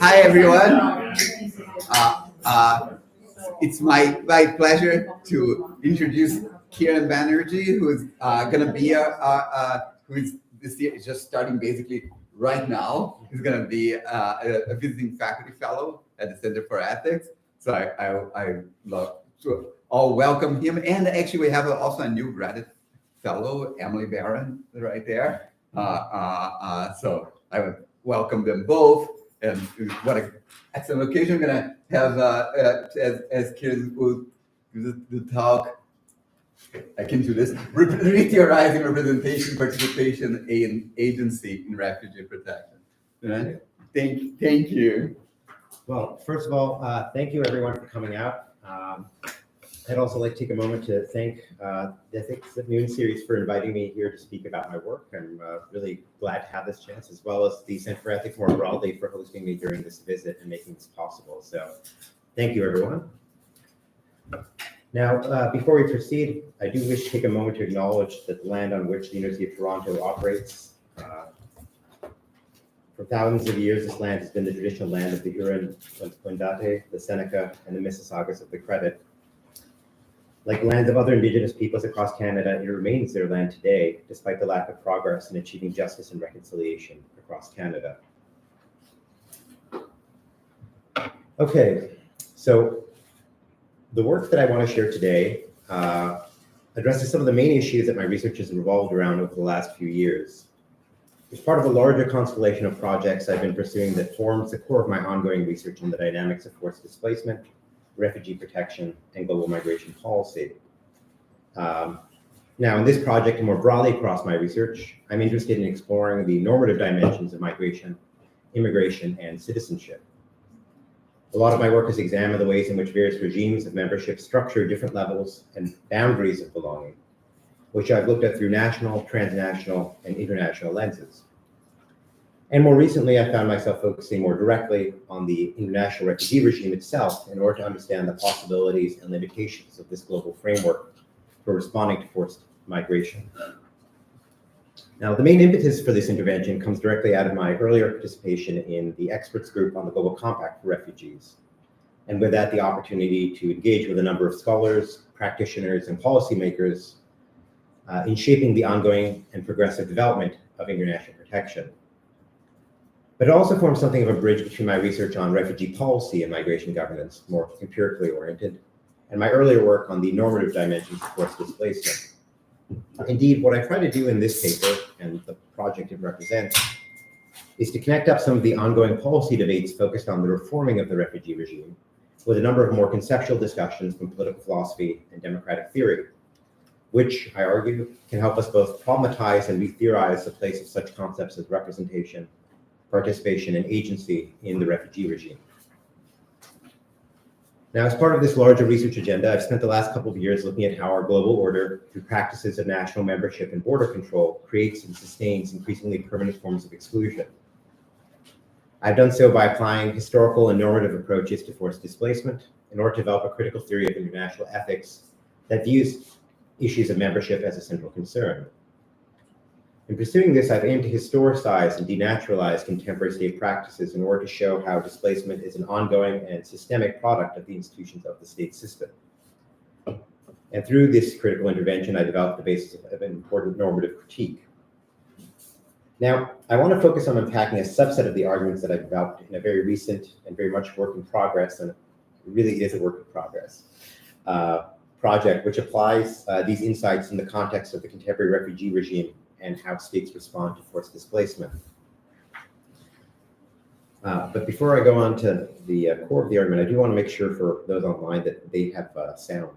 Hi, everyone. It's my pleasure to introduce Kiran Banerjee, who's going to be who's this year just starting basically right now. He's going to be a visiting faculty fellow at the Center for Ethics. So I love to all welcome him. And actually, we have also a new graduate fellow, Emily Barron, right there. So I would welcome them both. And what an excellent occasion. I'm going to have, as Kiran will do the talk, I can do this, theorizing representation, participation, and agency in refugee protection. Right? Thank you. Well, first of all, thank you everyone for coming out. I'd also like to take a moment to thank the Ethics at Noon series for inviting me here to speak about my work. I'm really glad to have this chance, as well as the Center for Ethics more broadly for hosting me during this visit and making this possible. So thank you, everyone. Now, before we proceed, I do wish to take a moment to acknowledge that the land on which the University of Toronto operates, for thousands of years, this land has been the traditional land of the Huron-Wendat, the Seneca, and the Mississaugas of the Credit. Like lands of other Indigenous peoples across Canada, it remains their land today, despite the lack of progress in achieving justice and reconciliation across Canada. Okay, so the work that I want to share today addresses some of the main issues that my research has revolved around over the last few years. It's part of a larger constellation of projects I've been pursuing that forms the core of my ongoing research on the dynamics of forced displacement, refugee protection, and global migration policy. Now, in this project and more broadly across my research, I'm interested in exploring the normative dimensions of migration, immigration, and citizenship. A lot of my work has examined the ways in which various regimes of membership structure different levels and boundaries of belonging, which I've looked at through national, transnational, and international lenses. And more recently, I found myself focusing more directly on the international refugee regime itself in order to understand the possibilities and limitations of this global framework for responding to forced migration. Now, the main impetus for this intervention comes directly out of my earlier participation in the experts group on the Global Compact for Refugees, and with that, the opportunity to engage with a number of scholars, practitioners, and policymakers in shaping the ongoing and progressive development of international protection. But it also forms something of a bridge between my research on refugee policy and migration governance, more empirically oriented, and my earlier work on the normative dimensions of forced displacement. Indeed, what I try to do in this paper and the project it represents is to connect up some of the ongoing policy debates focused on the reforming of the refugee regime with a number of more conceptual discussions from political philosophy and democratic theory, which, I argue, can help us both problematize and re-theorize the place of such concepts as representation, participation, and agency in the refugee regime. Now, as part of this larger research agenda, I've spent the last couple of years looking at how our global order, through practices of national membership and border control, creates and sustains increasingly permanent forms of exclusion. I've done so by applying historical and normative approaches to forced displacement in order to develop a critical theory of international ethics that views issues of membership as a central concern. In pursuing this, I've aimed to historicize and denaturalize contemporary state practices in order to show how displacement is an ongoing and systemic product of the institutions of the state system. And through this critical intervention, I developed the basis of an important normative critique. Now, I want to focus on unpacking a subset of the arguments that I've developed in a very recent and very much work in progress, and it really is a work in progress, project which applies these insights in the context of the contemporary refugee regime and how states respond to forced displacement. But before I go on to the core of the argument, I do want to make sure for those online that they have sound.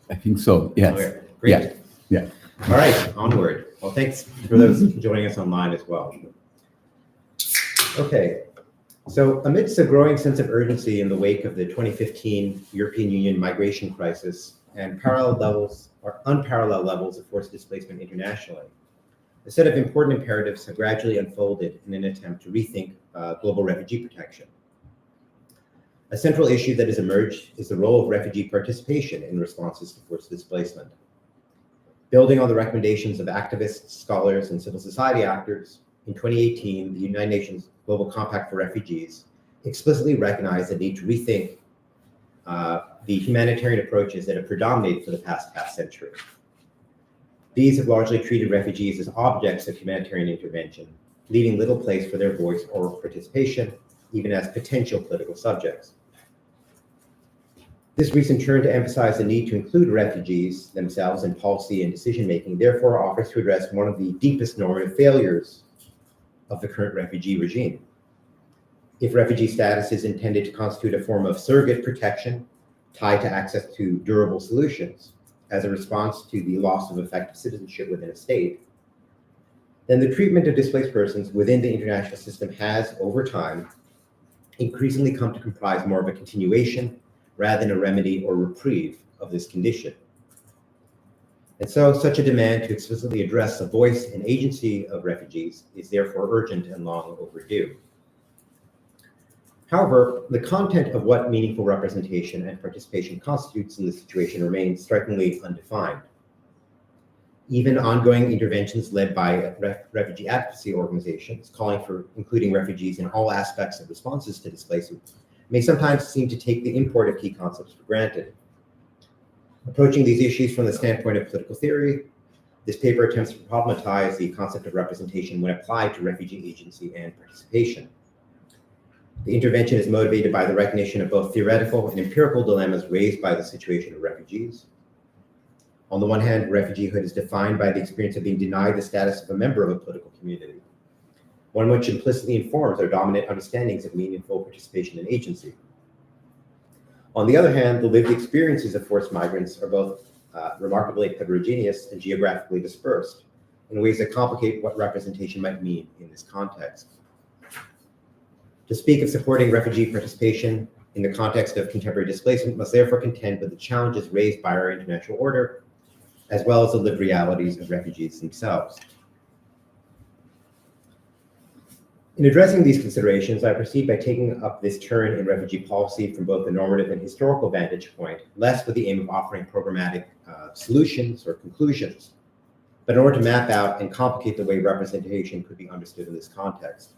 I think so, yes. Okay, great. Yeah. All right, onward. Well, thanks for those joining us online as well. Okay. So amidst a growing sense of urgency in the wake of the 2015 European Union migration crisis and unparalleled levels of forced displacement internationally, a set of important imperatives have gradually unfolded in an attempt to rethink global refugee protection. A central issue that has emerged is the role of refugee participation in responses to forced displacement. Building on the recommendations of activists, scholars, and civil society actors, in 2018, the United Nations Global Compact for Refugees explicitly recognized the need to rethink the humanitarian approaches that have predominated for the past half century. These have largely treated refugees as objects of humanitarian intervention, leaving little place for their voice or participation, even as potential political subjects. This recent turn to emphasize the need to include refugees themselves in policy and decision-making therefore offers to address one of the deepest normative failures of the current refugee regime. If refugee status is intended to constitute a form of surrogate protection tied to access to durable solutions as a response to the loss of effective citizenship within a state, then the treatment of displaced persons within the international system has, over time, increasingly come to comprise more of a continuation rather than a remedy or reprieve of this condition. And so such a demand to explicitly address the voice and agency of refugees is therefore urgent and long overdue. However, the content of what meaningful representation and participation constitutes in this situation remains strikingly undefined. Even ongoing interventions led by refugee advocacy organizations calling for including refugees in all aspects of responses to displacement may sometimes seem to take the import of key concepts for granted. Approaching these issues from the standpoint of political theory, this paper attempts to problematize the concept of representation when applied to refugee agency and participation. The intervention is motivated by the recognition of both theoretical and empirical dilemmas raised by the situation of refugees. On the one hand, refugeehood is defined by the experience of being denied the status of a member of a political community, one which implicitly informs our dominant understandings of meaningful participation and agency. On the other hand, the lived experiences of forced migrants are both remarkably heterogeneous and geographically dispersed in ways that complicate what representation might mean in this context. To speak of supporting refugee participation in the context of contemporary displacement must therefore contend with the challenges raised by our international order, as well as the lived realities of refugees themselves. In addressing these considerations, I proceed by taking up this turn in refugee policy from both the normative and historical vantage point, less with the aim of offering programmatic solutions or conclusions, but in order to map out and complicate the way representation could be understood in this context.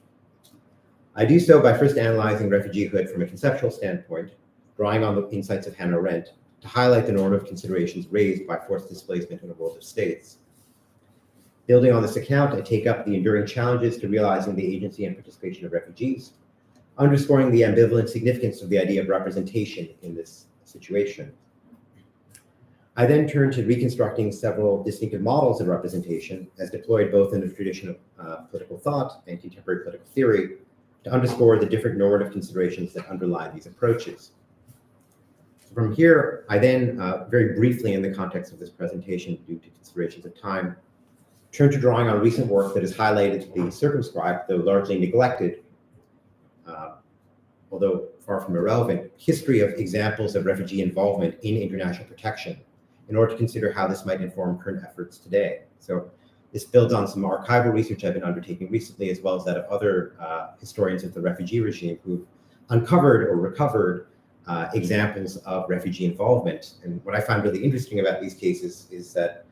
I do so by first analyzing refugeehood from a conceptual standpoint, drawing on the insights of Hannah Arendt to highlight the normative considerations raised by forced displacement in a world of states. Building on this account, I take up the enduring challenges to realizing the agency and participation of refugees, underscoring the ambivalent significance of the idea of representation in this situation. I then turn to reconstructing several distinctive models of representation as deployed both in the tradition of political thought and contemporary political theory to underscore the different normative considerations that underlie these approaches. From here, I then, very briefly in the context of this presentation due to considerations of time, turn to drawing on recent work that has highlighted the circumscribed, though largely neglected, although far from irrelevant, history of examples of refugee involvement in international protection in order to consider how this might inform current efforts today. So this builds on some archival research I've been undertaking recently, as well as that of other historians of the refugee regime who've uncovered or recovered examples of refugee involvement. And what I find really interesting about these cases is that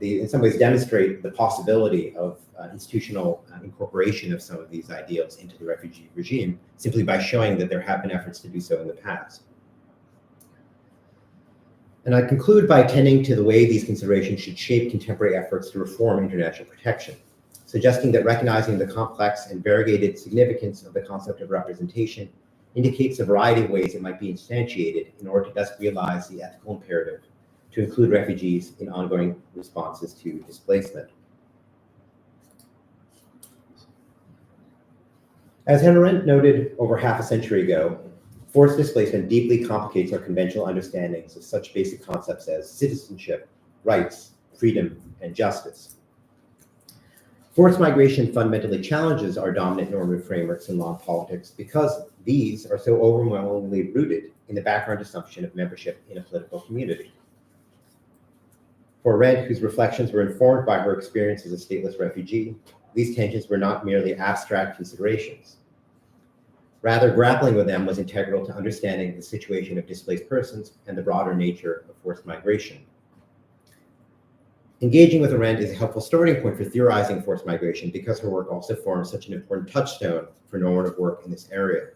they in some ways demonstrate the possibility of institutional incorporation of some of these ideals into the refugee regime simply by showing that there have been efforts to do so in the past. And I conclude by attending to the way these considerations should shape contemporary efforts to reform international protection, suggesting that recognizing the complex and variegated significance of the concept of representation indicates a variety of ways it might be instantiated in order to best realize the ethical imperative to include refugees in ongoing responses to displacement. As Hannah Arendt noted over half a century ago, forced displacement deeply complicates our conventional understandings of such basic concepts as citizenship, rights, freedom, and justice. Forced migration fundamentally challenges our dominant normative frameworks in law and politics because these are so overwhelmingly rooted in the background assumption of membership in a political community. For Arendt, whose reflections were informed by her experience as a stateless refugee, these tensions were not merely abstract considerations. Rather, grappling with them was integral to understanding the situation of displaced persons and the broader nature of forced migration. Engaging with Arendt is a helpful starting point for theorizing forced migration because her work also forms such an important touchstone for normative work in this area.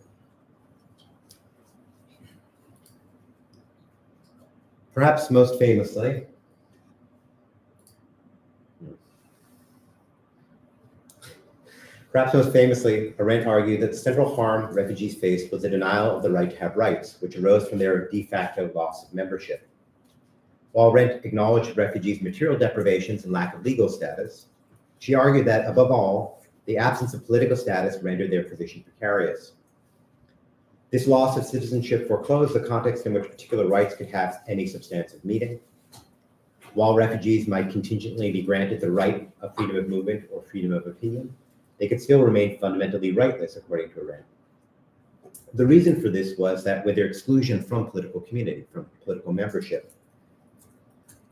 Perhaps most famously, Arendt argued that the central harm refugees faced was the denial of the right to have rights, which arose from their de facto loss of membership. While Arendt acknowledged refugees' material deprivations and lack of legal status, she argued that, above all, the absence of political status rendered their position precarious. This loss of citizenship foreclosed the context in which particular rights could have any substantive meaning. While refugees might contingently be granted the right of freedom of movement or freedom of opinion, they could still remain fundamentally rightless, according to Arendt. The reason for this was that with their exclusion from political community, from political membership,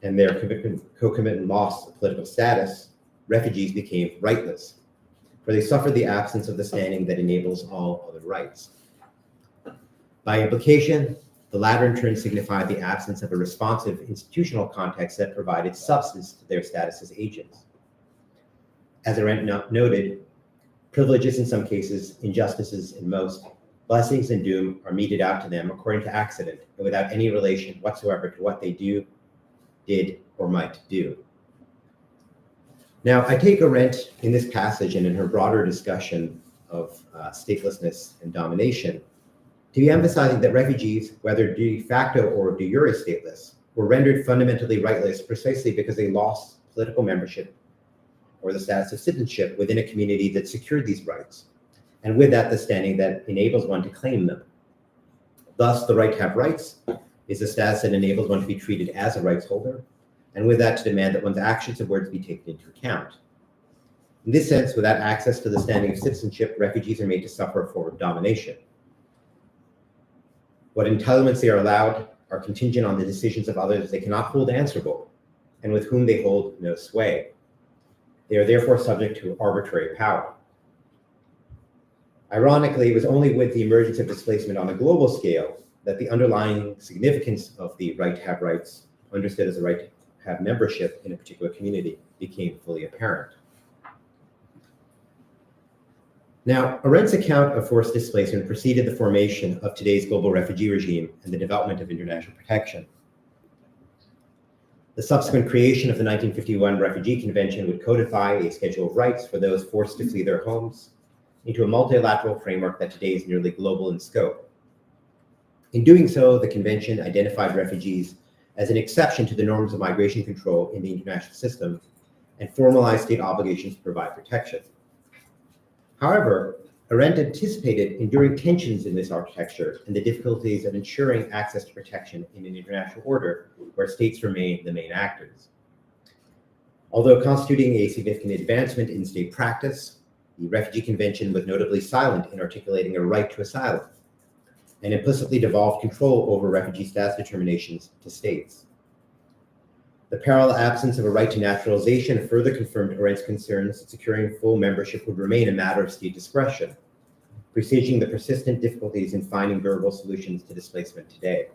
and their concomitant loss of political status, refugees became rightless, for they suffered the absence of the standing that enables all other rights. By implication, the latter in turn signified the absence of a responsive institutional context that provided substance to their status as agents. As Arendt noted, privileges in some cases, injustices in most, blessings and doom are meted out to them according to accident and without any relation whatsoever to what they did, or might do. Now, I take Arendt in this passage and in her broader discussion of statelessness and domination to be emphasizing that refugees, whether de facto or de jure stateless, were rendered fundamentally rightless precisely because they lost political membership or the status of citizenship within a community that secured these rights, and with that, the standing that enables one to claim them. Thus, the right to have rights is a status that enables one to be treated as a rights holder, and with that, to demand that one's actions and words be taken into account. In this sense, without access to the standing of citizenship, refugees are made to suffer a form of domination. What entitlements they are allowed are contingent on the decisions of others they cannot hold answerable, and with whom they hold no sway. They are therefore subject to arbitrary power. Ironically, it was only with the emergence of displacement on a global scale that the underlying significance of the right to have rights, understood as a right to have membership in a particular community, became fully apparent. Now, Arendt's account of forced displacement preceded the formation of today's global refugee regime and the development of international protection. The subsequent creation of the 1951 Refugee Convention would codify a schedule of rights for those forced to flee their homes into a multilateral framework that today is nearly global in scope. In doing so, the convention identified refugees as an exception to the norms of migration control in the international system and formalized state obligations to provide protection. However, Arendt anticipated enduring tensions in this architecture and the difficulties of ensuring access to protection in an international order where states remain the main actors. Although constituting a significant advancement in state practice, the Refugee Convention was notably silent in articulating a right to asylum and implicitly devolved control over refugee status determinations to states. The parallel absence of a right to naturalization further confirmed Arendt's concerns that securing full membership would remain a matter of state discretion, presaging the persistent difficulties in finding durable solutions to displacement today.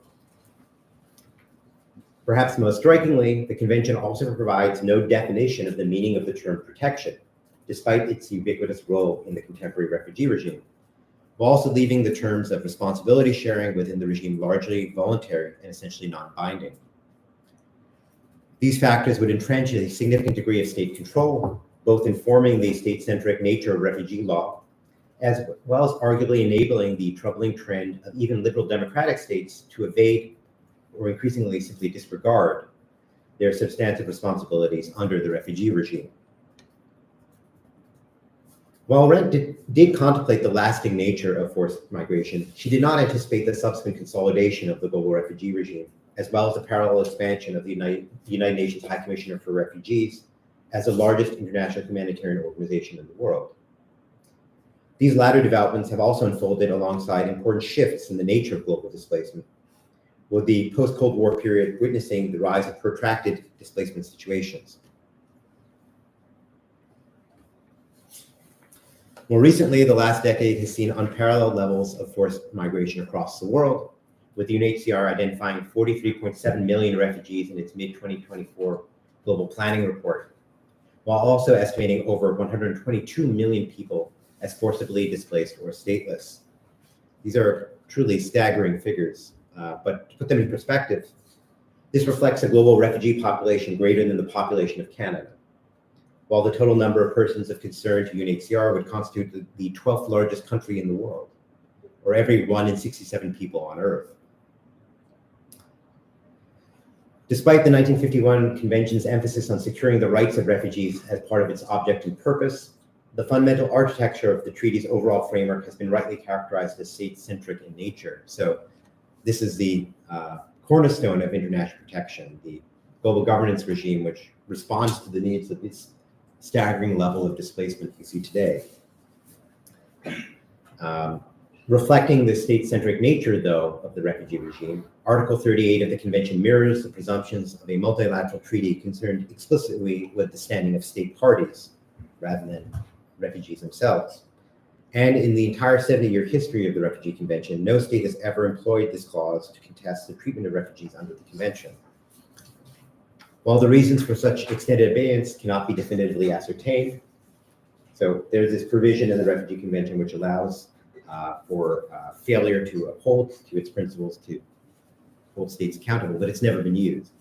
Perhaps most strikingly, the convention also provides no definition of the meaning of the term protection, despite its ubiquitous role in the contemporary refugee regime, while also leaving the terms of responsibility sharing within the regime largely voluntary and essentially non-binding. These factors would entrench a significant degree of state control, both informing the state-centric nature of refugee law, as well as arguably enabling the troubling trend of even liberal democratic states to evade or increasingly simply disregard their substantive responsibilities under the refugee regime. While Arendt did contemplate the lasting nature of forced migration, she did not anticipate the subsequent consolidation of the global refugee regime, as well as the parallel expansion of the United Nations High Commissioner for Refugees as the largest international humanitarian organization in the world. These latter developments have also unfolded alongside important shifts in the nature of global displacement, with the post-Cold War period witnessing the rise of protracted displacement situations. More recently, the last decade has seen unparalleled levels of forced migration across the world, with the UNHCR identifying 43.7 million refugees in its mid-2024 global planning report, while also estimating over 122 million people as forcibly displaced or stateless. These are truly staggering figures, but to put them in perspective, this reflects a global refugee population greater than the population of Canada, while the total number of persons of concern to UNHCR would constitute the 12th largest country in the world, or every 1 in 67 people on Earth. Despite the 1951 Convention's emphasis on securing the rights of refugees as part of its object and purpose, the fundamental architecture of the treaty's overall framework has been rightly characterized as state-centric in nature. So this is the cornerstone of international protection, the global governance regime, which responds to the needs of this staggering level of displacement we see today. Reflecting the state-centric nature, though, of the refugee regime, Article 38 of the Convention mirrors the presumptions of a multilateral treaty concerned explicitly with the standing of state parties, rather than refugees themselves. And in the entire 70-year history of the Refugee Convention, no state has ever employed this clause to contest the treatment of refugees under the Convention. While the reasons for such extended abeyance cannot be definitively ascertained, so there's this provision in the Refugee Convention which allows for failure to uphold to its principles to hold states accountable, but it's never been used.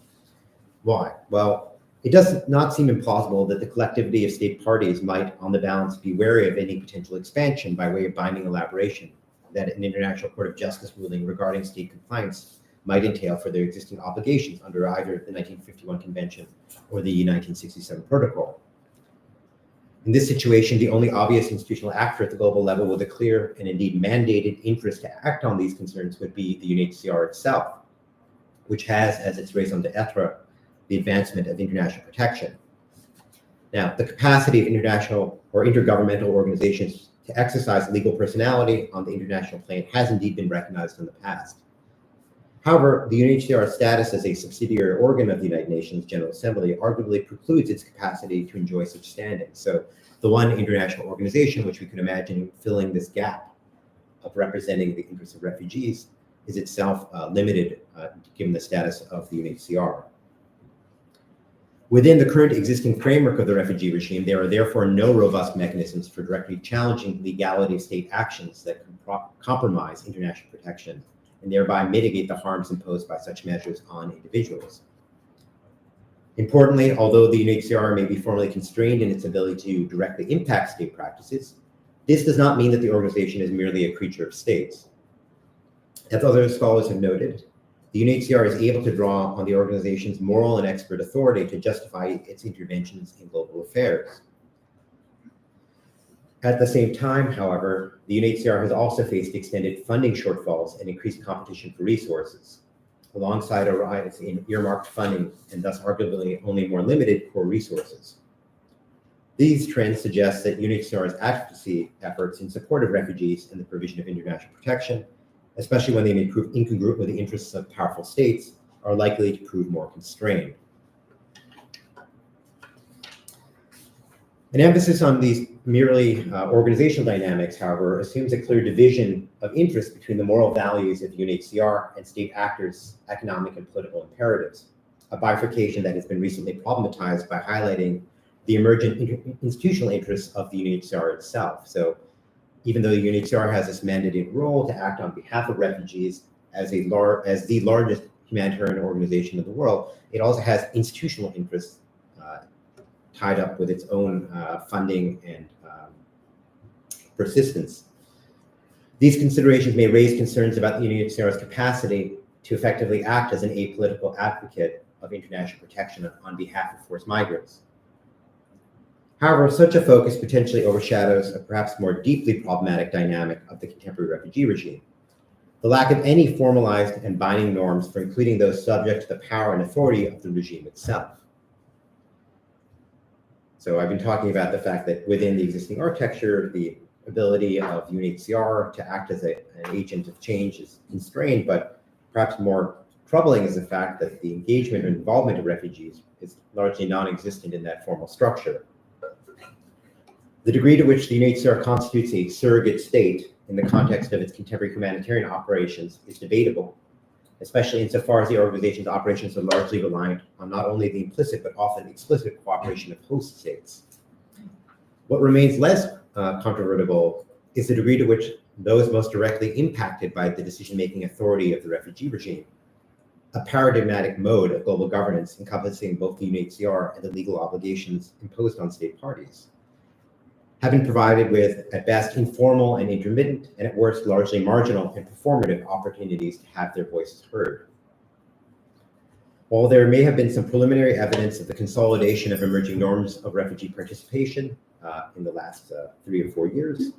Why? Well, it does not seem implausible that the collectivity of state parties might, on the balance, be wary of any potential expansion by way of binding elaboration that an International Court of Justice ruling regarding state compliance might entail for their existing obligations under either the 1951 Convention or the 1967 Protocol. In this situation, the only obvious institutional actor at the global level with a clear and indeed mandated interest to act on these concerns would be the UNHCR itself, which has as its raison d'etre the advancement of international protection. Now, the capacity of international or intergovernmental organizations to exercise legal personality on the international plane has indeed been recognized in the past. However, the UNHCR's status as a subsidiary organ of the United Nations General Assembly arguably precludes its capacity to enjoy such standing. So the one international organization which we could imagine filling this gap of representing the interests of refugees is itself limited given the status of the UNHCR. Within the current existing framework of the refugee regime, there are therefore no robust mechanisms for directly challenging legality of state actions that can compromise international protection and thereby mitigate the harms imposed by such measures on individuals. Importantly, although the UNHCR may be formally constrained in its ability to directly impact state practices, this does not mean that the organization is merely a creature of states. As other scholars have noted, the UNHCR is able to draw on the organization's moral and expert authority to justify its interventions in global affairs. At the same time, however, the UNHCR has also faced extended funding shortfalls and increased competition for resources, alongside a rise in earmarked funding and thus arguably only more limited core resources. These trends suggest that UNHCR's advocacy efforts in support of refugees and the provision of international protection, especially when they may prove incongruent with the interests of powerful states, are likely to prove more constrained. An emphasis on these merely organizational dynamics, however, assumes a clear division of interest between the moral values of UNHCR and state actors' economic and political imperatives, a bifurcation that has been recently problematized by highlighting the emergent institutional interests of the UNHCR itself. So even though the UNHCR has this mandated role to act on behalf of refugees as the largest humanitarian organization in the world, it also has institutional interests tied up with its own funding and persistence. These considerations may raise concerns about the UNHCR's capacity to effectively act as an apolitical advocate of international protection on behalf of forced migrants. However, such a focus potentially overshadows a perhaps more deeply problematic dynamic of the contemporary refugee regime: the lack of any formalized and binding norms for including those subject to the power and authority of the regime itself. So I've been talking about the fact that within the existing architecture, the ability of UNHCR to act as an agent of change is constrained, but perhaps more troubling is the fact that the engagement and involvement of refugees is largely non-existent in that formal structure. The degree to which the UNHCR constitutes a surrogate state in the context of its contemporary humanitarian operations is debatable, especially insofar as the organization's operations are largely reliant on not only the implicit but often explicit cooperation of host states. What remains less controvertible is the degree to which those most directly impacted by the decision-making authority of the refugee regime, a paradigmatic mode of global governance encompassing both the UNHCR and the legal obligations imposed on state parties, have been provided with, at best, informal and intermittent, and at worst, largely marginal and performative opportunities to have their voices heard. While there may have been some preliminary evidence of the consolidation of emerging norms of refugee participation in the last 3 or 4 years,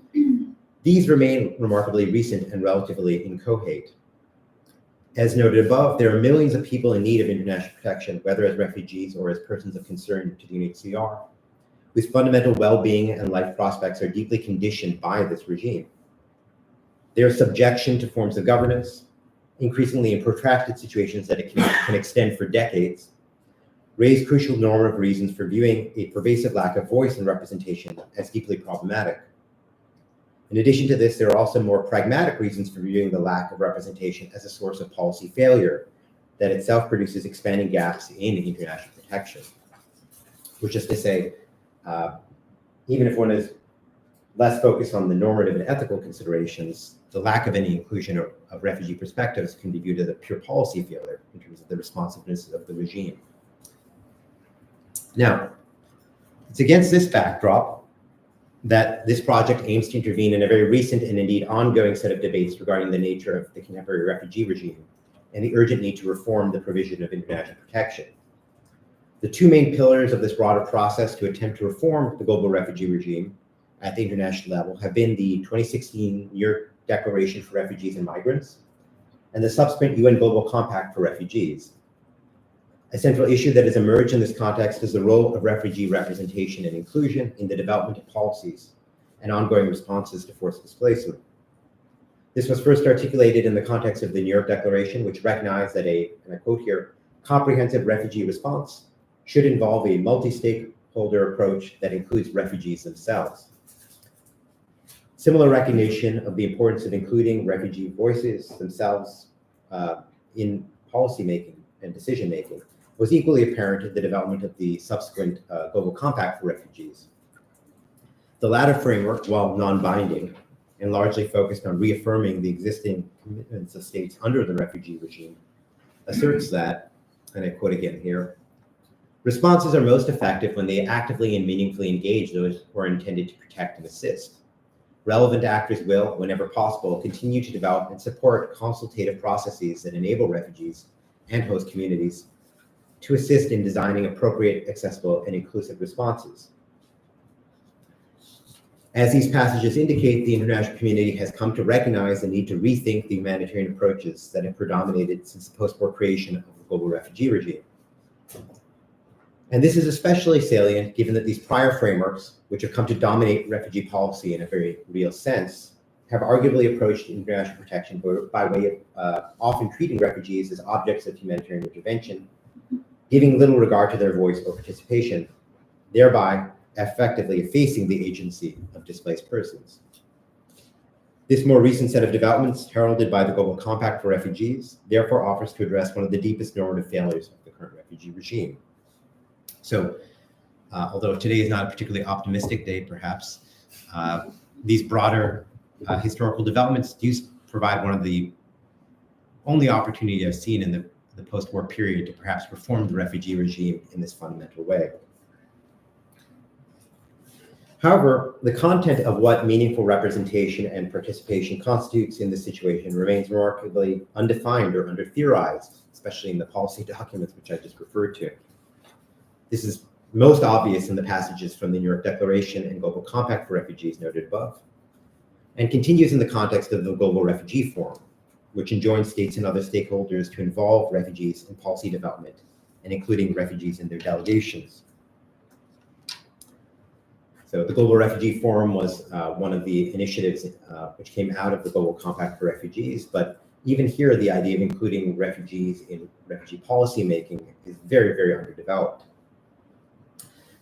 these remain remarkably recent and relatively inchoate. As noted above, there are millions of people in need of international protection, whether as refugees or as persons of concern to the UNHCR, whose fundamental well-being and life prospects are deeply conditioned by this regime. Their subjection to forms of governance, increasingly in protracted situations that it can extend for decades, raise crucial normative reasons for viewing a pervasive lack of voice and representation as deeply problematic. In addition to this, there are also more pragmatic reasons for viewing the lack of representation as a source of policy failure that itself produces expanding gaps in international protection. Which is to say, even if one is less focused on the normative and ethical considerations, the lack of any inclusion of refugee perspectives can be viewed as a pure policy failure in terms of the responsiveness of the regime. Now, it's against this backdrop that this project aims to intervene in a very recent and indeed ongoing set of debates regarding the nature of the contemporary refugee regime and the urgent need to reform the provision of international protection. The two main pillars of this broader process to attempt to reform the global refugee regime at the international level have been the 2016 New York Declaration for Refugees and Migrants and the subsequent UN Global Compact for Refugees. A central issue that has emerged in this context is the role of refugee representation and inclusion in the development of policies and ongoing responses to forced displacement. This was first articulated in the context of the New York Declaration, which recognized that and I quote here, comprehensive refugee response should involve a multi-stakeholder approach that includes refugees themselves. Similar recognition of the importance of including refugee voices themselves in policymaking and decision-making was equally apparent in the development of the subsequent Global Compact for Refugees. The latter framework, while non-binding and largely focused on reaffirming the existing commitments of states under the refugee regime, asserts that, and I quote again here, responses are most effective when they actively and meaningfully engage those who are intended to protect and assist. Relevant actors will, whenever possible, continue to develop and support consultative processes that enable refugees and host communities to assist in designing appropriate, accessible, and inclusive responses. As these passages indicate, the international community has come to recognize the need to rethink the humanitarian approaches that have predominated since the post-war creation of the global refugee regime. And this is especially salient given that these prior frameworks, which have come to dominate refugee policy in a very real sense, have arguably approached international protection by way of often treating refugees as objects of humanitarian intervention, giving little regard to their voice or participation, thereby effectively effacing the agency of displaced persons. This more recent set of developments, heralded by the Global Compact for Refugees, therefore offers to address one of the deepest normative failures of the current refugee regime. So, although today is not a particularly optimistic day, perhaps, these broader historical developments do provide one of the only opportunity I've seen in the post-war period to perhaps reform the refugee regime in this fundamental way. However, the content of what meaningful representation and participation constitutes in this situation remains remarkably undefined or under-theorized, especially in the policy documents which I just referred to. This is most obvious in the passages from the New York Declaration and Global Compact for Refugees noted above, and continues in the context of the Global Refugee Forum, which enjoins states and other stakeholders to involve refugees in policy development and including refugees in their delegations. So the Global Refugee Forum was one of the initiatives which came out of the Global Compact for Refugees, but even here, the idea of including refugees in refugee policy making is very, very underdeveloped.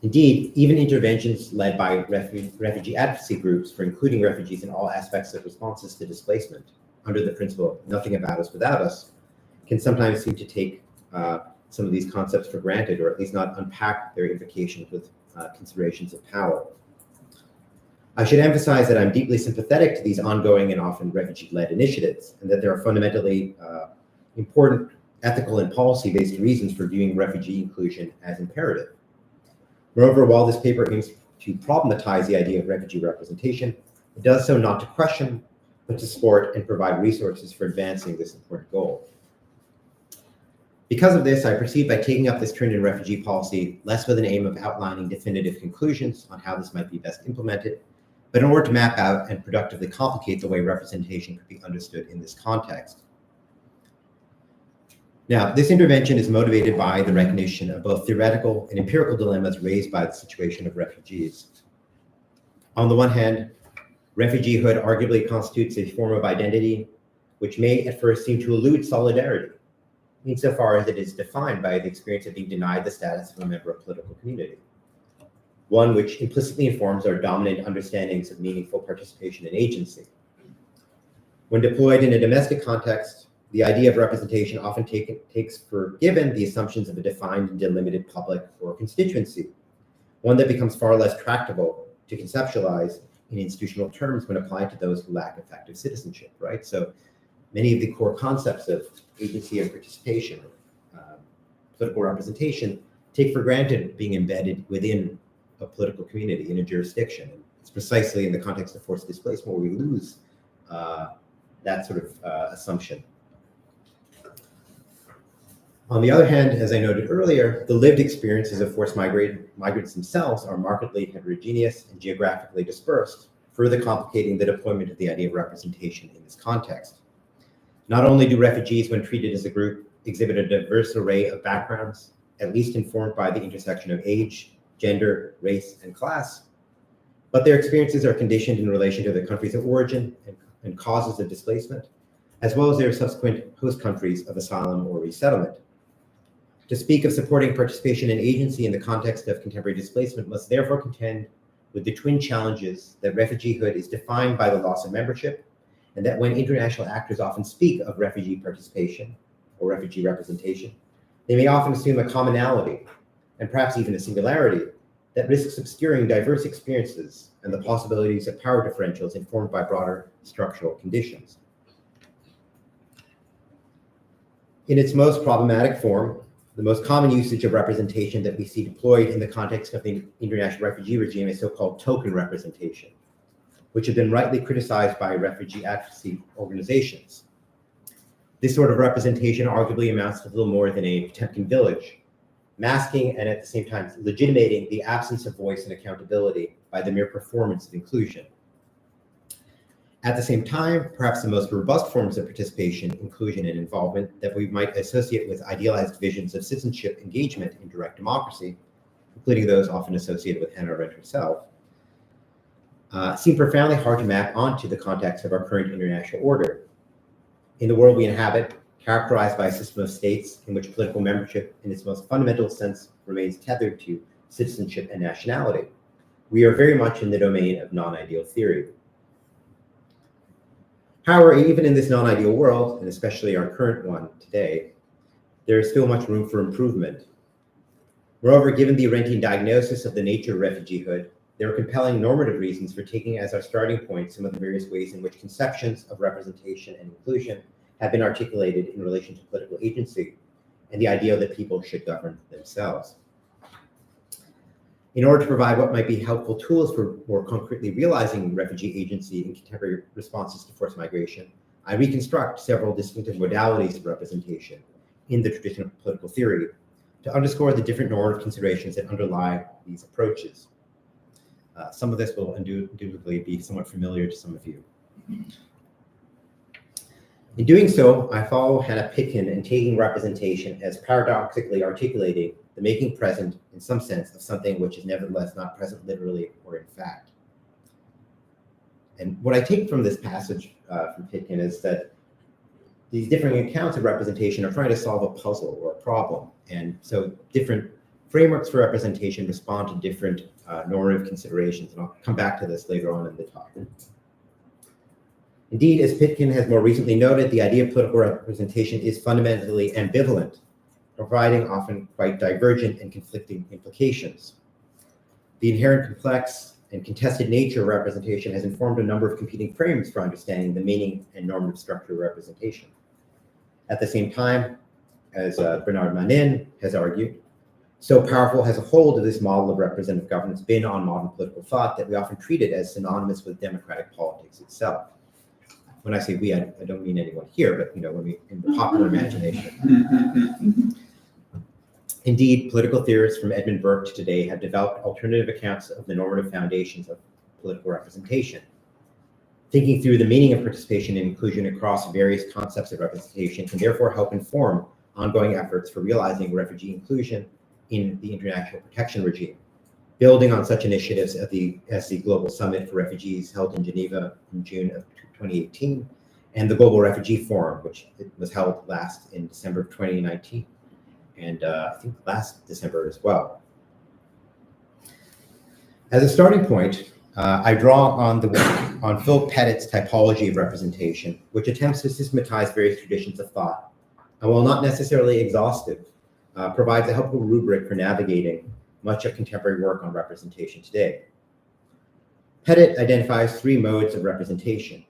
Indeed, even interventions led by refugee advocacy groups for including refugees in all aspects of responses to displacement, under the principle nothing about us without us, can sometimes seem to take some of these concepts for granted, or at least not unpack their implications with considerations of power. I should emphasize that I'm deeply sympathetic to these ongoing and often refugee-led initiatives, and that there are fundamentally important ethical and policy-based reasons for viewing refugee inclusion as imperative. Moreover, while this paper aims to problematize the idea of refugee representation, it does so not to question, but to support and provide resources for advancing this important goal. Because of this, I proceed by taking up this trend in refugee policy less with an aim of outlining definitive conclusions on how this might be best implemented, but in order to map out and productively complicate the way representation could be understood in this context. Now, this intervention is motivated by the recognition of both theoretical and empirical dilemmas raised by the situation of refugees. On the one hand, refugeehood arguably constitutes a form of identity which may at first seem to elude solidarity, insofar as it is defined by the experience of being denied the status of a member of a political community, one which implicitly informs our dominant understandings of meaningful participation and agency. When deployed in a domestic context, the idea of representation often takes for given the assumptions of a defined and delimited public or constituency, one that becomes far less tractable to conceptualize in institutional terms when applied to those who lack effective citizenship, right? So many of the core concepts of agency and participation, political representation, take for granted being embedded within a political community, in a jurisdiction. And it's precisely in the context of forced displacement where we lose that sort of assumption. On the other hand, as I noted earlier, the lived experiences of forced migrants themselves are markedly heterogeneous and geographically dispersed, further complicating the deployment of the idea of representation in this context. Not only do refugees, when treated as a group, exhibit a diverse array of backgrounds, at least informed by the intersection of age, gender, race, and class, but their experiences are conditioned in relation to their countries of origin and causes of displacement, as well as their subsequent host countries of asylum or resettlement. To speak of supporting participation and agency in the context of contemporary displacement must therefore contend with the twin challenges that refugeehood is defined by the loss of membership, and that when international actors often speak of refugee participation or refugee representation, they may often assume a commonality, and perhaps even a singularity, that risks obscuring diverse experiences and the possibilities of power differentials informed by broader structural conditions. In its most problematic form, the most common usage of representation that we see deployed in the context of the international refugee regime is so-called token representation, which have been rightly criticized by refugee advocacy organizations. This sort of representation arguably amounts to little more than a Potemkin village, masking and at the same time legitimating the absence of voice and accountability by the mere performance of inclusion. At the same time, perhaps the most robust forms of participation, inclusion, and involvement that we might associate with idealized visions of citizenship engagement in direct democracy, including those often associated with Hannah Arendt herself, seem profoundly hard to map onto the context of our current international order. In the world we inhabit, characterized by a system of states in which political membership in its most fundamental sense remains tethered to citizenship and nationality, we are very much in the domain of non-ideal theory. However, even in this non-ideal world, and especially our current one today, there is still much room for improvement. Moreover, given the Arendtian diagnosis of the nature of refugeehood, there are compelling normative reasons for taking as our starting point some of the various ways in which conceptions of representation and inclusion have been articulated in relation to political agency and the idea that people should govern themselves. In order to provide what might be helpful tools for more concretely realizing refugee agency in contemporary responses to forced migration, I reconstruct several distinctive modalities of representation in the tradition of political theory to underscore the different normative considerations that underlie these approaches. Some of this will indubitably be somewhat familiar to some of you. In doing so, I follow Hannah Pitkin in taking representation as paradoxically articulating the making present in some sense of something which is nevertheless not present literally or in fact. And what I take from this passage from Pitkin is that these differing accounts of representation are trying to solve a puzzle or a problem. And so different frameworks for representation respond to different normative considerations, and I'll come back to this later on in the talk. Indeed, as Pitkin has more recently noted, the idea of political representation is fundamentally ambivalent, providing often quite divergent and conflicting implications. The inherent complex and contested nature of representation has informed a number of competing frames for understanding the meaning and normative structure of representation. At the same time, as Bernard Manin has argued, so powerful has a hold of this model of representative governance been on modern political thought that we often treat it as synonymous with democratic politics itself. When I say we, I don't mean anyone here, but when we in the popular imagination. Indeed, political theorists from Edmund Burke to today have developed alternative accounts of the normative foundations of political representation. Thinking through the meaning of participation and inclusion across various concepts of representation can therefore help inform ongoing efforts for realizing refugee inclusion in the international protection regime, building on such initiatives as the Global Summit for Refugees held in Geneva in June of 2018, and the Global Refugee Forum, which was held last in December of 2019, and I think last December as well. As a starting point, I draw on Phil Pettit's typology of representation, which attempts to systematize various traditions of thought, and while not necessarily exhaustive, provides a helpful rubric for navigating much of contemporary work on representation today. Pettit identifies three modes of representation.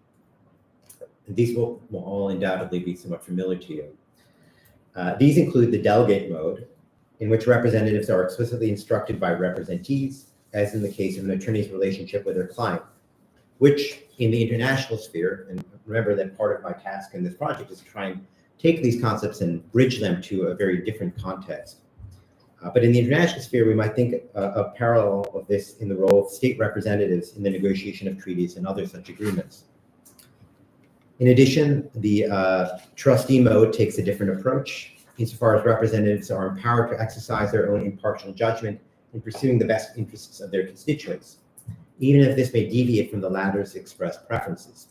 These will all undoubtedly be somewhat familiar to you. These include the delegate mode, in which representatives are explicitly instructed by representees, as in the case of an attorney's relationship with their client, which in the international sphere, and remember that part of my task in this project is to try and take these concepts and bridge them to a very different context. But in the international sphere, we might think a parallel of this in the role of state representatives in the negotiation of treaties and other such agreements. In addition, the trustee mode takes a different approach, insofar as representatives are empowered to exercise their own impartial judgment in pursuing the best interests of their constituents, even if this may deviate from the latter's expressed preferences.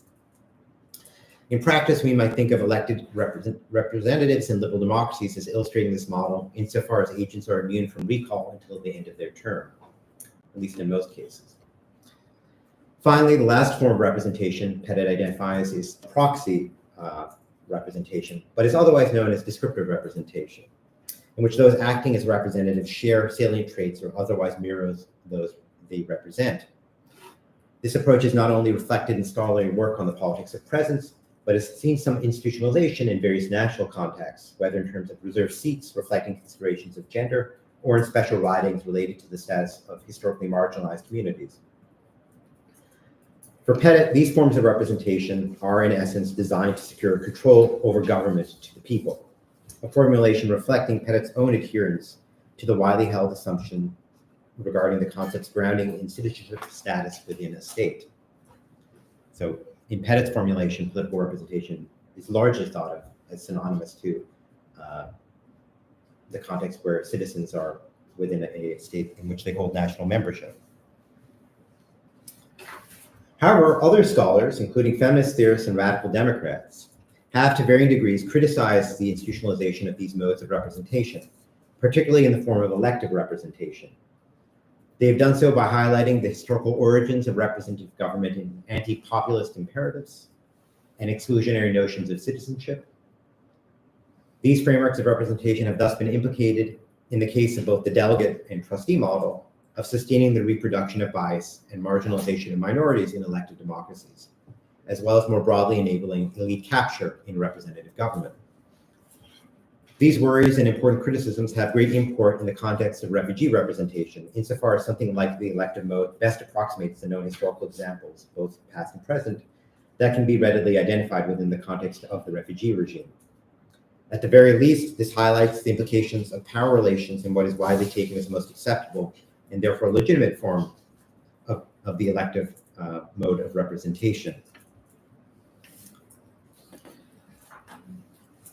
In practice, we might think of elected representatives in liberal democracies as illustrating this model, insofar as agents are immune from recall until the end of their term, at least in most cases. Finally, the last form of representation Pettit identifies is proxy representation, but is otherwise known as descriptive representation, in which those acting as representatives share salient traits or otherwise mirrors those they represent. This approach is not only reflected in scholarly work on the politics of presence, but has seen some institutionalization in various national contexts, whether in terms of reserved seats reflecting considerations of gender, or in special ridings related to the status of historically marginalized communities. For Pettit, these forms of representation are in essence designed to secure control over government to the people, a formulation reflecting Pettit's own adherence to the widely held assumption regarding the concepts grounding in citizenship status within a state. So in Pettit's formulation, political representation is largely thought of as synonymous to the context where citizens are within a state in which they hold national membership. However, other scholars, including feminist theorists and radical Democrats, have to varying degrees criticized the institutionalization of these modes of representation, particularly in the form of elective representation. They have done so by highlighting the historical origins of representative government in anti-populist imperatives and exclusionary notions of citizenship. These frameworks of representation have thus been implicated in the case of both the delegate and trustee model of sustaining the reproduction of bias and marginalization of minorities in elected democracies, as well as more broadly enabling elite capture in representative government. These worries and important criticisms have great import in the context of refugee representation, insofar as something like the elective mode best approximates the known historical examples, both past and present, that can be readily identified within the context of the refugee regime. At the very least, this highlights the implications of power relations in what is widely taken as the most acceptable and therefore legitimate form of the elective mode of representation.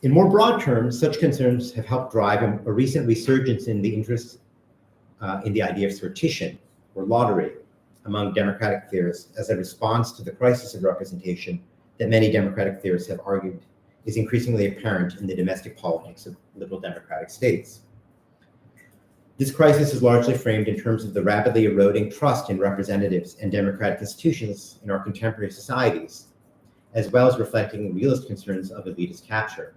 In more broad terms, such concerns have helped drive a recent resurgence in the interest in the idea of sortition, or lottery, among democratic theorists as a response to the crisis of representation that many democratic theorists have argued is increasingly apparent in the domestic politics of liberal democratic states. This crisis is largely framed in terms of the rapidly eroding trust in representatives and democratic institutions in our contemporary societies, as well as reflecting realist concerns of elitist capture.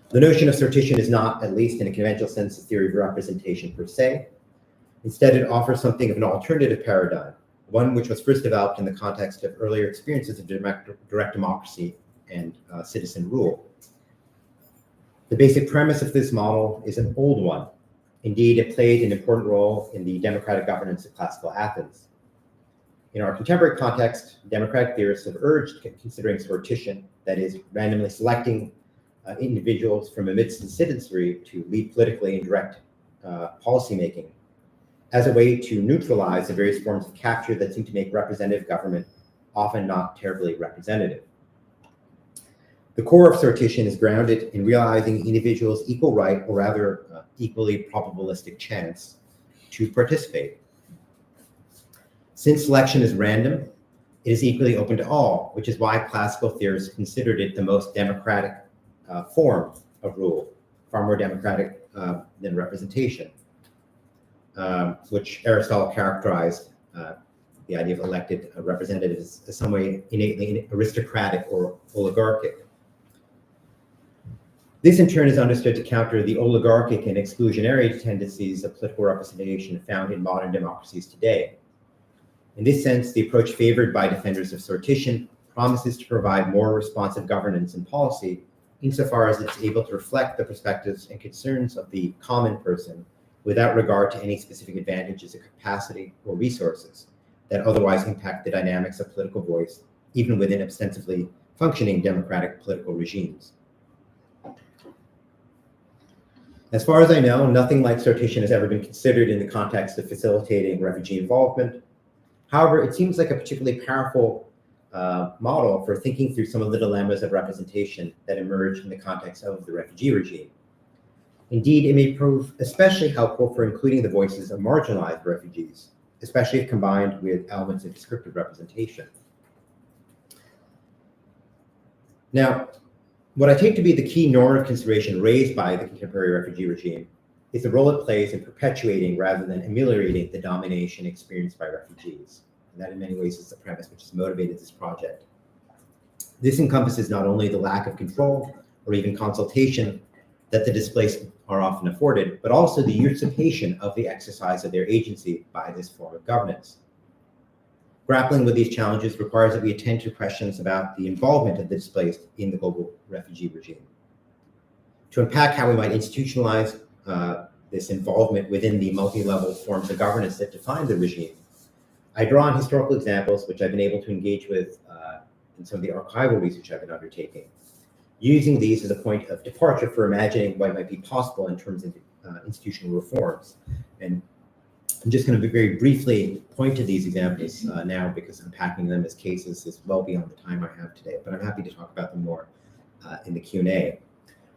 The notion of sortition is not, at least in a conventional sense, a theory of representation per se. Instead, it offers something of an alternative paradigm, one which was first developed in the context of earlier experiences of direct democracy and citizen rule. The basic premise of this model is an old one. Indeed, it played an important role in the democratic governance of classical Athens. In our contemporary context, democratic theorists have urged considering sortition, that is, randomly selecting individuals from amidst the citizenry to lead politically and direct policymaking, as a way to neutralize the various forms of capture that seem to make representative government often not terribly representative. The core of sortition is grounded in realizing individuals' equal right, or rather equally probabilistic chance, to participate. Since selection is random, it is equally open to all, which is why classical theorists considered it the most democratic form of rule, far more democratic than representation, which Aristotle characterized the idea of elected representatives as some way innately aristocratic or oligarchic. This in turn is understood to counter the oligarchic and exclusionary tendencies of political representation found in modern democracies today. In this sense, the approach favored by defenders of sortition promises to provide more responsive governance and policy insofar as it's able to reflect the perspectives and concerns of the common person without regard to any specific advantages of capacity or resources that otherwise impact the dynamics of political voice, even within ostensibly functioning democratic political regimes. As far as I know, nothing like sortition has ever been considered in the context of facilitating refugee involvement. However, it seems like a particularly powerful model for thinking through some of the dilemmas of representation that emerge in the context of the refugee regime. Indeed, it may prove especially helpful for including the voices of marginalized refugees, especially if combined with elements of descriptive representation. Now, what I take to be the key normative consideration raised by the contemporary refugee regime is the role it plays in perpetuating rather than ameliorating the domination experienced by refugees. And that in many ways is the premise which has motivated this project. This encompasses not only the lack of control or even consultation that the displaced are often afforded, but also the usurpation of the exercise of their agency by this form of governance. Grappling with these challenges requires that we attend to questions about the involvement of the displaced in the global refugee regime. To unpack how we might institutionalize this involvement within the multi-level forms of governance that define the regime, I draw on historical examples which I've been able to engage with in some of the archival research I've been undertaking, using these as a point of departure for imagining what might be possible in terms of institutional reforms. And I'm just going to very briefly point to these examples now, because unpacking them as cases is well beyond the time I have today, but I'm happy to talk about them more in the Q&A.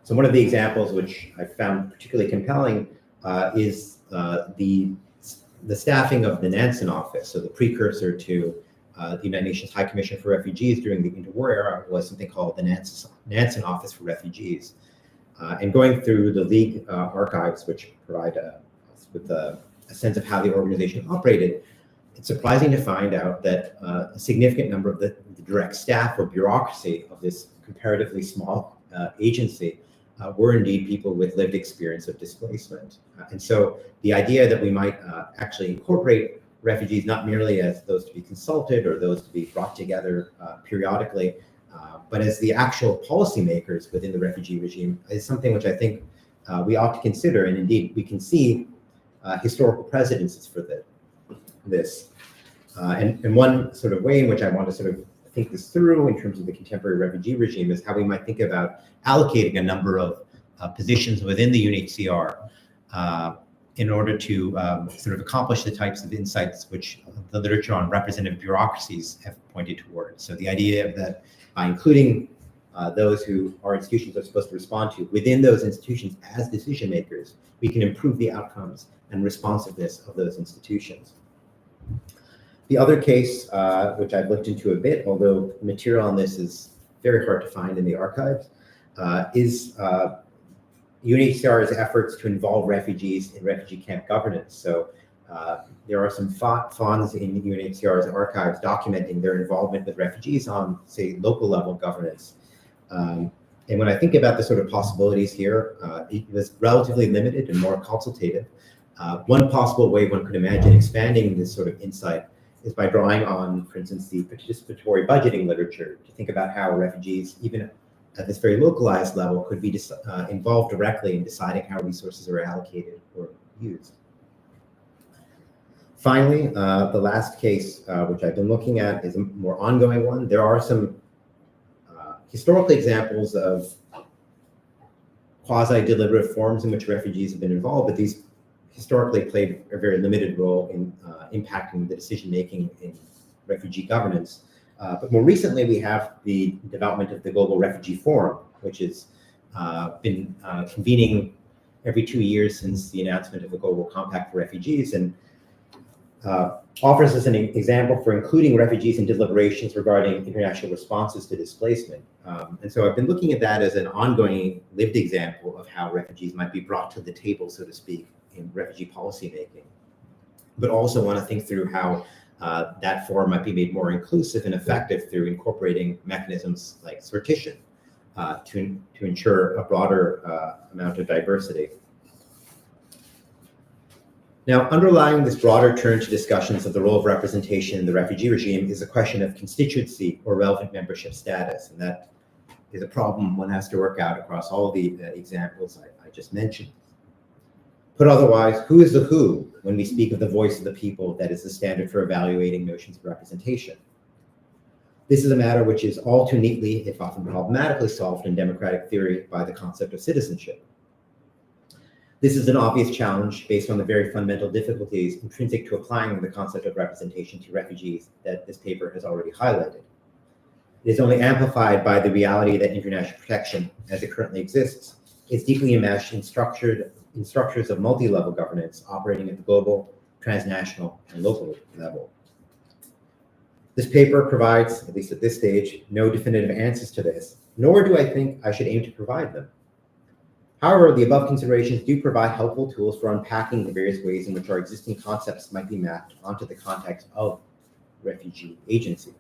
So one of the examples which I found particularly compelling is the staffing of the Nansen office. So the precursor to the United Nations High Commission for Refugees during the interwar era was something called the Nansen Office for Refugees. And going through the League archives, which provide us with a sense of how the organization operated, it's surprising to find out that a significant number of the direct staff or bureaucracy of this comparatively small agency were indeed people with lived experience of displacement. And so the idea that we might actually incorporate refugees not merely as those to be consulted or those to be brought together periodically, but as the actual policymakers within the refugee regime is something which I think we ought to consider. And indeed, we can see historical precedences for this. And one sort of way in which I want to sort of think this through in terms of the contemporary refugee regime is how we might think about allocating a number of positions within the UNHCR in order to sort of accomplish the types of insights which the literature on representative bureaucracies have pointed towards. So the idea that by including those who our institutions are supposed to respond to within those institutions as decision makers, we can improve the outcomes and responsiveness of those institutions. The other case, which I've looked into a bit, although material on this is very hard to find in the archives, is UNHCR's efforts to involve refugees in refugee camp governance. So there are some funds in UNHCR's archives documenting their involvement with refugees on, say, local level governance. And when I think about the sort of possibilities here, it was relatively limited and more consultative. One possible way one could imagine expanding this sort of insight is by drawing on, for instance, the participatory budgeting literature to think about how refugees, even at this very localized level, could be involved directly in deciding how resources are allocated or used. Finally, the last case, which I've been looking at, is a more ongoing one. There are some historical examples of quasi-deliberative forms in which refugees have been involved, but these historically played a very limited role in impacting the decision-making in refugee governance. But more recently, we have the development of the Global Refugee Forum, which has been convening every 2 years since the announcement of the Global Compact for Refugees, and offers us an example for including refugees in deliberations regarding international responses to displacement. And so I've been looking at that as an ongoing lived example of how refugees might be brought to the table, so to speak, in refugee policymaking, but also want to think through how that forum might be made more inclusive and effective through incorporating mechanisms like sortition to ensure a broader amount of diversity. Now, underlying this broader turn to discussions of the role of representation in the refugee regime is a question of constituency or relevant membership status, and that is a problem one has to work out across all the examples I just mentioned. Put otherwise, who is the who when we speak of the voice of the people that is the standard for evaluating notions of representation? This is a matter which is all too neatly, if often problematically, solved in democratic theory by the concept of citizenship. This is an obvious challenge based on the very fundamental difficulties intrinsic to applying the concept of representation to refugees that this paper has already highlighted. It is only amplified by the reality that international protection, as it currently exists, is deeply enmeshed in structures of multi-level governance operating at the global, transnational, and local level. This paper provides, at least at this stage, no definitive answers to this, nor do I think I should aim to provide them. However, the above considerations do provide helpful tools for unpacking the various ways in which our existing concepts might be mapped onto the context of refugee agency.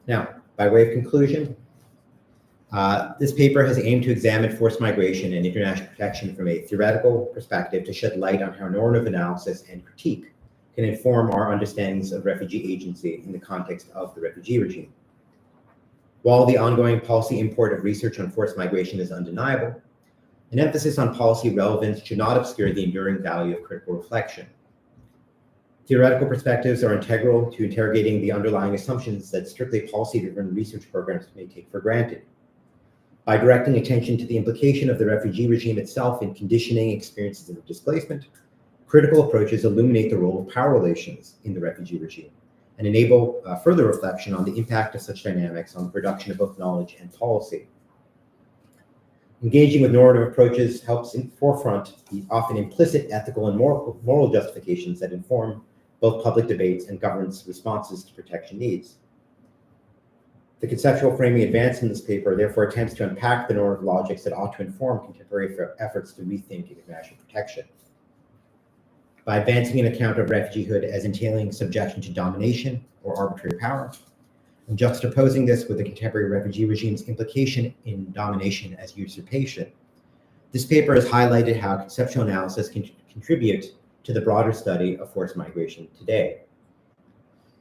Now, by way of conclusion, this paper has aimed to examine forced migration and international protection from a theoretical perspective to shed light on how normative analysis and critique can inform our understandings of refugee agency in the context of the refugee regime. While the ongoing policy import of research on forced migration is undeniable, an emphasis on policy relevance should not obscure the enduring value of critical reflection. Theoretical perspectives are integral to interrogating the underlying assumptions that strictly policy-driven research programs may take for granted. By directing attention to the implication of the refugee regime itself in conditioning experiences of displacement, critical approaches illuminate the role of power relations in the refugee regime and enable further reflection on the impact of such dynamics on the production of both knowledge and policy. Engaging with normative approaches helps forefront the often implicit ethical and moral justifications that inform both public debates and government's responses to protection needs. The conceptual framing advanced in this paper therefore attempts to unpack the normative logics that ought to inform contemporary efforts to rethink international protection. By advancing an account of refugeehood as entailing subjection to domination or arbitrary power, and juxtaposing this with the contemporary refugee regime's implication in domination as usurpation, this paper has highlighted how conceptual analysis can contribute to the broader study of forced migration today.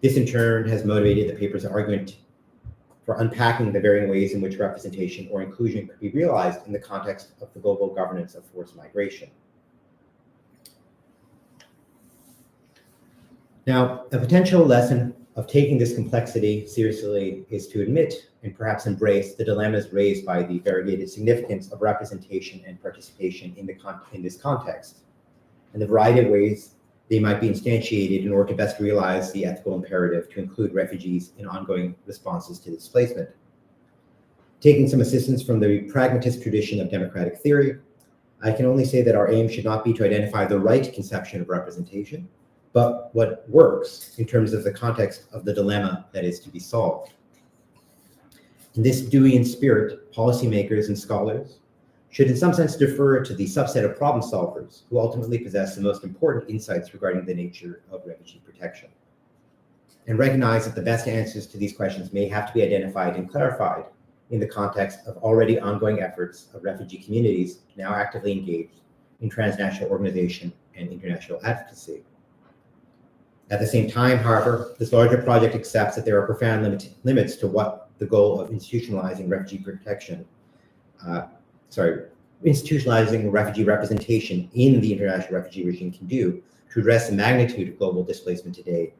This in turn has motivated the paper's argument for unpacking the varying ways in which representation or inclusion could be realized in the context of the global governance of forced migration. Now, a potential lesson of taking this complexity seriously is to admit and perhaps embrace the dilemmas raised by the variegated significance of representation and participation in this context, and the variety of ways they might be instantiated in order to best realize the ethical imperative to include refugees in ongoing responses to displacement. Taking some assistance from the pragmatist tradition of democratic theory, I can only say that our aim should not be to identify the right conception of representation, but what works in terms of the context of the dilemma that is to be solved. In this Deweyan spirit, policymakers and scholars should in some sense defer to the subset of problem solvers who ultimately possess the most important insights regarding the nature of refugee protection, and recognize that the best answers to these questions may have to be identified and clarified in the context of already ongoing efforts of refugee communities now actively engaged in transnational organization and international advocacy. At the same time, however, this larger project accepts that there are profound limits to what the goal of institutionalizing refugee protection, institutionalizing refugee representation in the international refugee regime can do to address the magnitude of global displacement today,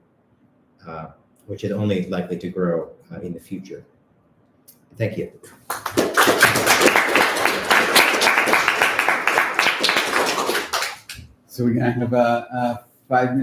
which is only likely to grow in the future. Thank you. So we're gonna have a 5-minute